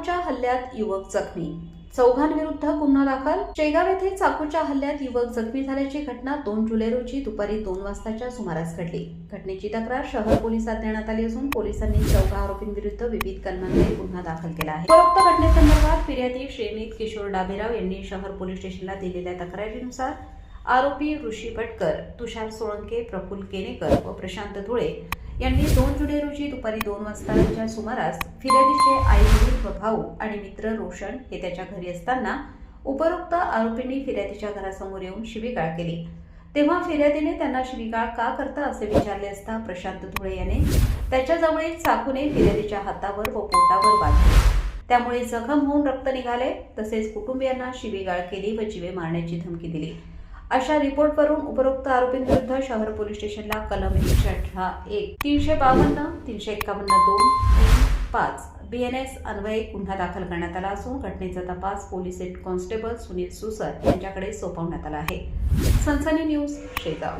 चाकूच्या हल्ल्यात युवक जखमी, चौघांविरुद्ध गुन्हा दाखल। शेगाव येथे चाकूच्या हल्ल्यात युवक जखमी झाल्याची घटना 2 जुलै रोजी दुपारी 2 वाजताच्या सुमारास घडली। घटनेची तक्रार शहर पोलिसात देण्यात आली असून पोलिसांनी 14 आरोपींविरुद्ध विविध कलमांमध्ये गुन्हा दाखल केला आहे। उपरोक्त घटनेसंदर्भात फिर्यादी श्रीमित किशोर डाबेराव यांनी शहर पोलीस स्टेशनला दिलेल्या तक्रारीनुसार आरोपी ऋषी भटकर, तुषार सोळंके, प्रफुल्ल केनेकर व प्रशांत धुळे यांनी 2 जुलै रोजी दुपारी 2 वाजताच्या सुमारास फिर्यादीचे आई-वडील व भाऊ आणि मित्र रोशन हे त्याच्या घरी असताना उपरोक्त आरोपींनी फिर्यादीच्या घरासमोर येऊन शिवीगाळ केली। तेव्हा फिर्यादीने त्यांना शिवीगाळ का करता असे विचारले असता प्रशांत धुळे याने त्याच्याजवळील चाकूने फिर्यादीच्या हातावर व पोटावर बांधले। त्यामुळे जखम होऊन रक्त निघाले। तसेच कुटुंबियांना शिवीगाळ केली व जीवे मारण्याची धमकी दिली। अशा रिपोर्टवरून उपरोक्त आरोपींविरुद्ध शहर पोलीस स्टेशनला कलम 118(1), 352, 351(2)(3)(5) BNS अन्वये गुन्हा दाखल करण्यात आला असून घटनेचा तपास पोलीस हेड कॉन्स्टेबल सुनील सुसर यांच्याकडे सोपवण्यात आला आहे। सनसनी न्यूज, शेगाव।